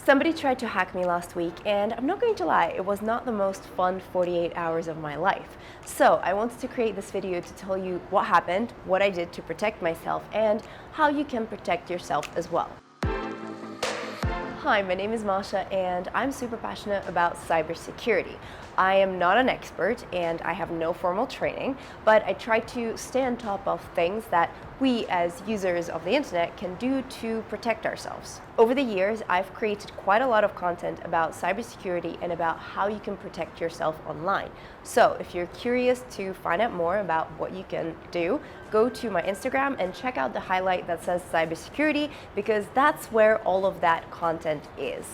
Somebody tried to hack me last week, and I'm not going to lie, it was not the most fun 48 hours of my life. So I wanted to create this video to tell you what happened, what I did to protect myself, and how you can protect yourself as well. Hi, my name is Masha, and I'm super passionate about cybersecurity. I am not an expert and I have no formal training, but I try to stay on top of things that we as users of the internet can do to protect ourselves. Over the years, I've created quite a lot of content about cybersecurity and about how you can protect yourself online. So if you're curious to find out more about what you can do, go to my Instagram and check out the highlight that says cybersecurity, because that's where all of that content is.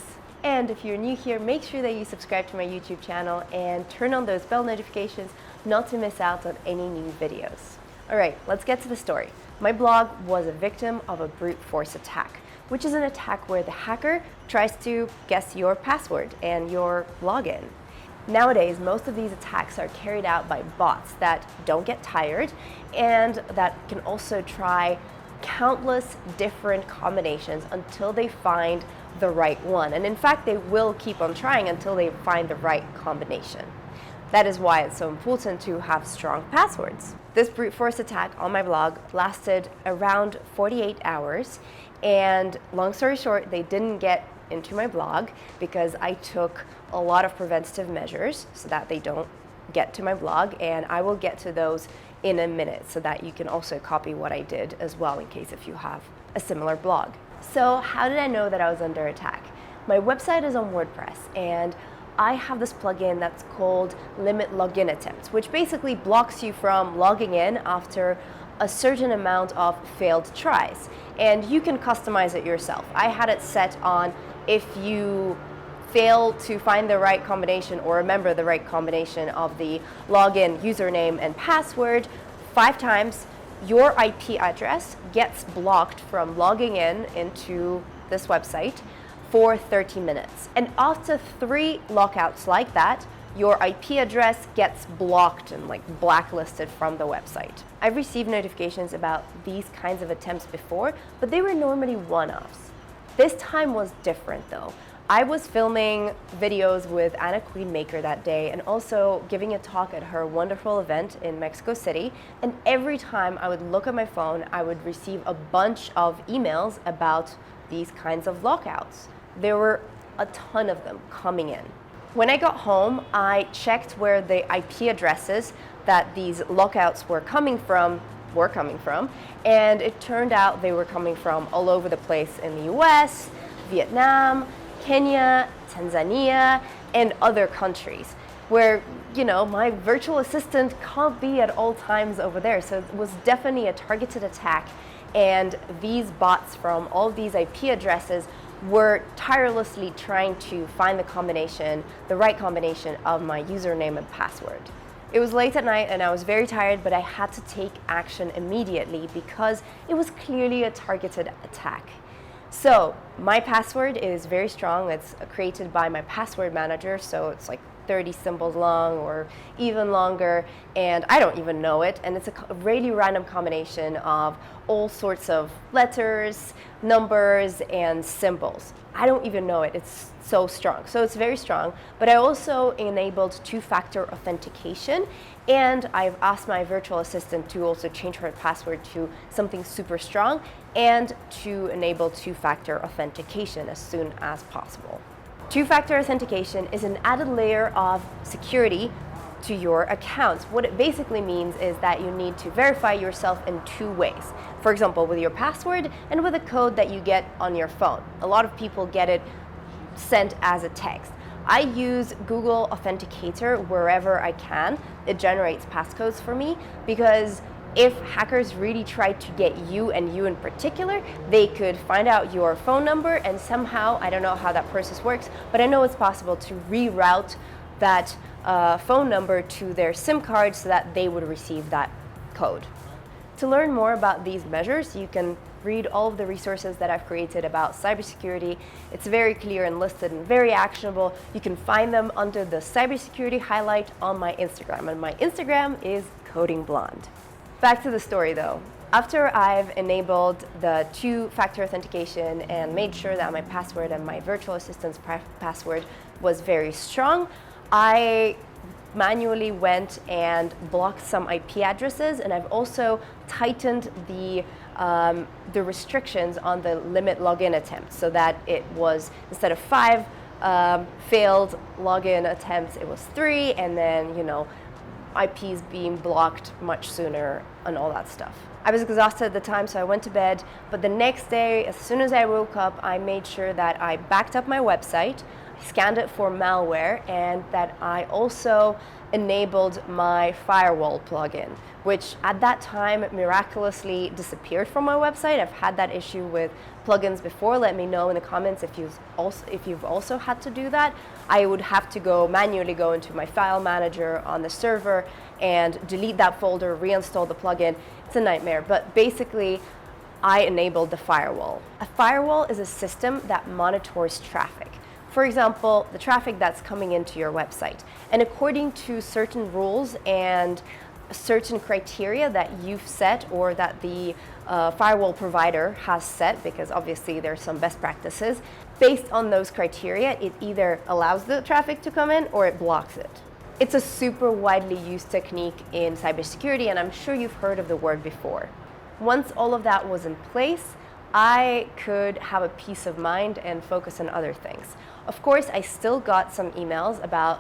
And if you're new here, make sure that you subscribe to my YouTube channel and turn on those bell notifications not to miss out on any new videos. All right, let's get to the story. My blog was a victim of a brute force attack, which is an attack where the hacker tries to guess your password and your login. Nowadays, most of these attacks are carried out by bots that don't get tired and that can also try countless different combinations until they find the right one. And in fact, they will keep on trying until they find the right combination. That is why it's so important to have strong passwords. This brute force attack on my blog lasted around 48 hours. And long story short, they didn't get into my blog because I took a lot of preventative measures so that they don't get to my blog, and I will get to those in a minute so that you can also copy what I did as well in case if you have a similar blog. So how did I know that I was under attack? My website is on WordPress, and I have this plugin that's called Limit Login Attempts, which basically blocks you from logging in after a certain amount of failed tries. And you can customize it yourself. I had it set on if you fail to find the right combination or remember the right combination of the login, username, and password 5 times, your IP address gets blocked from logging in into this website for 30 minutes. And after 3 lockouts like that, your IP address gets blocked and blacklisted from the website. I've received notifications about these kinds of attempts before, but they were normally one-offs. This time was different though. I was filming videos with Anna Queenmaker that day and also giving a talk at her wonderful event in Mexico City. And every time I would look at my phone, I would receive a bunch of emails about these kinds of lockouts. There were a ton of them coming in. When I got home, I checked where the IP addresses that these lockouts were coming from, and it turned out they were coming from all over the place in the US, Vietnam, Kenya, Tanzania, and other countries where, my virtual assistant can't be at all times over there. So it was definitely a targeted attack, and these bots from all these IP addresses were tirelessly trying to find the right combination of my username and password. It was late at night and I was very tired, but I had to take action immediately because it was clearly a targeted attack. So my password is very strong. It's created by my password manager, so it's like 30 symbols long or even longer, and I don't even know it, and it's a really random combination of all sorts of letters, numbers, and symbols. I don't even know it. It's so strong. So it's very strong, but I also enabled 2-factor authentication, and I've asked my virtual assistant to also change her password to something super strong and to enable 2-factor authentication as soon as possible. 2-factor authentication is an added layer of security to your accounts. What it basically means is that you need to verify yourself in 2 ways. For example, with your password and with a code that you get on your phone. A lot of people get it sent as a text. I use Google Authenticator wherever I can. It generates passcodes for me because if hackers really tried to get you and you in particular, they could find out your phone number and somehow, I don't know how that process works, but I know it's possible to reroute that phone number to their SIM card so that they would receive that code. To learn more about these measures, you can read all of the resources that I've created about cybersecurity. It's very clear and listed and very actionable. You can find them under the cybersecurity highlight on my Instagram, and my Instagram is codingblonde. Back to the story though. After I've enabled the two-factor authentication and made sure that my password and my virtual assistant's password was very strong, I manually went and blocked some IP addresses, and I've also tightened the restrictions on the limit login attempts so that it was, instead of 5 failed login attempts, it was 3, and then, IPs being blocked much sooner and all that stuff. I was exhausted at the time, so I went to bed, but the next day, as soon as I woke up, I made sure that I backed up my website, I scanned it for malware, and that I also enabled my firewall plugin, which at that time miraculously disappeared from my website. I've had that issue with plugins before. Let me know in the comments if you've also had to do that. I would have to manually go into my file manager on the server and delete that folder, reinstall the plugin. It's a nightmare, but basically I enabled the firewall. A firewall is a system that monitors traffic. For example, the traffic that's coming into your website. And according to certain rules and certain criteria that you've set, or that the firewall provider has set, because obviously there's some best practices, based on those criteria, it either allows the traffic to come in or it blocks it. It's a super widely used technique in cybersecurity, and I'm sure you've heard of the word before. Once all of that was in place, I could have a peace of mind and focus on other things. Of course, I still got some emails about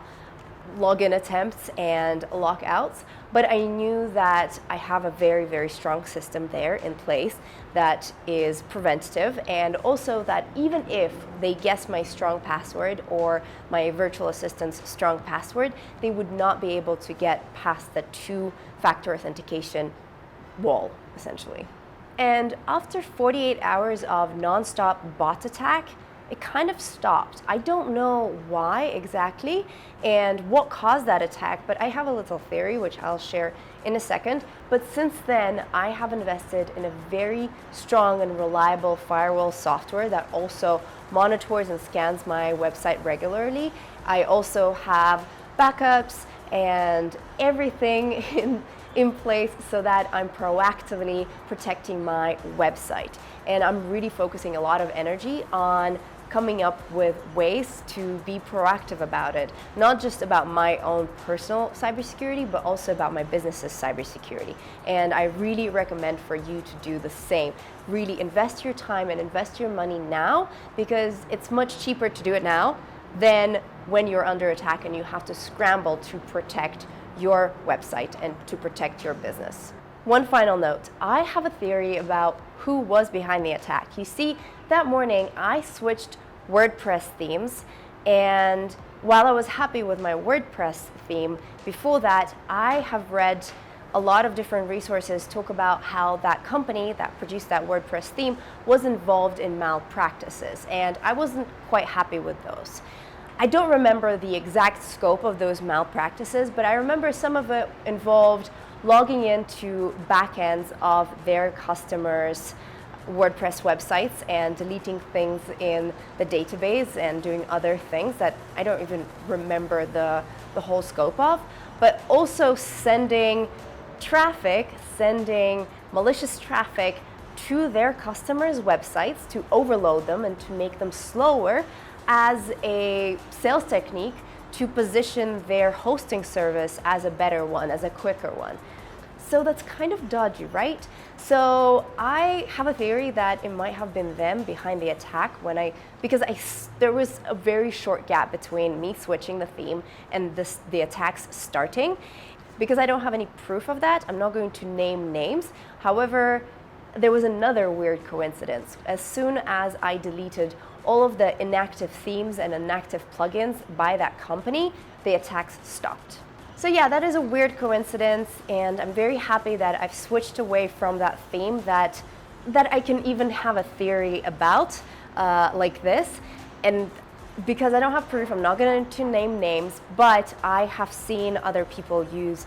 login attempts and lockouts, but I knew that I have a very, very strong system there in place that is preventative, and also that even if they guess my strong password or my virtual assistant's strong password, they would not be able to get past the two-factor authentication wall, essentially. And after 48 hours of non-stop bot attack, it kind of stopped. I don't know why exactly and what caused that attack, but I have a little theory which I'll share in a second. But since then, I have invested in a very strong and reliable firewall software that also monitors and scans my website regularly. I also have backups and everything in place so that I'm proactively protecting my website. And I'm really focusing a lot of energy on coming up with ways to be proactive about it, not just about my own personal cybersecurity, but also about my business's cybersecurity. And I really recommend for you to do the same. Really invest your time and invest your money now, because it's much cheaper to do it now than when you're under attack and you have to scramble to protect your website and to protect your business. One final note, I have a theory about who was behind the attack. You see, that morning I switched WordPress themes, and while I was happy with my WordPress theme, before that I have read a lot of different resources talk about how that company that produced that WordPress theme was involved in malpractices, and I wasn't quite happy with those. I don't remember the exact scope of those malpractices, but I remember some of it involved logging into backends of their customers' WordPress websites and deleting things in the database and doing other things that I don't even remember the whole scope of, but also sending malicious traffic to their customers' websites to overload them and to make them slower as a sales technique to position their hosting service as a better one, as a quicker one. So that's kind of dodgy, right? So I have a theory that it might have been them behind the attack because there was a very short gap between me switching the theme and the attacks starting. Because I don't have any proof of that, I'm not going to name names. However, there was another weird coincidence. As soon as I deleted all of the inactive themes and inactive plugins by that company, the attacks stopped. So yeah, that is a weird coincidence, and I'm very happy that I've switched away from that theme that I can even have a theory about like this. And because I don't have proof, I'm not going to name names, but I have seen other people use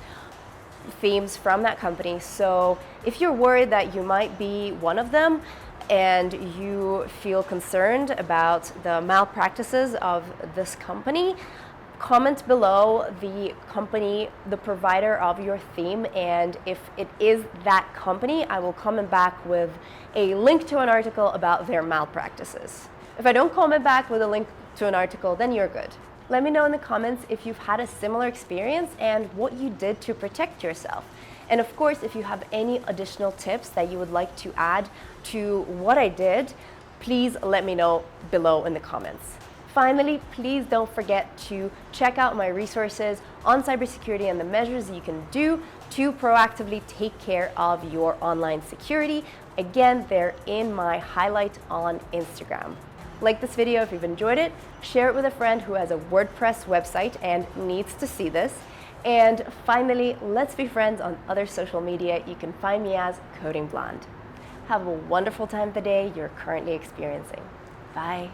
themes from that company. So if you're worried that you might be one of them and you feel concerned about the malpractices of this company, comment below the company, the provider of your theme, and if it is that company, I will comment back with a link to an article about their malpractices. If I don't comment back with a link to an article, then you're good. Let me know in the comments if you've had a similar experience and what you did to protect yourself. And of course, if you have any additional tips that you would like to add to what I did, please let me know below in the comments. Finally, please don't forget to check out my resources on cybersecurity and the measures you can do to proactively take care of your online security. Again, they're in my highlight on Instagram. Like this video if you've enjoyed it, share it with a friend who has a WordPress website and needs to see this. And finally, let's be friends on other social media. You can find me as Coding Blonde. Have a wonderful time of the day you're currently experiencing. Bye.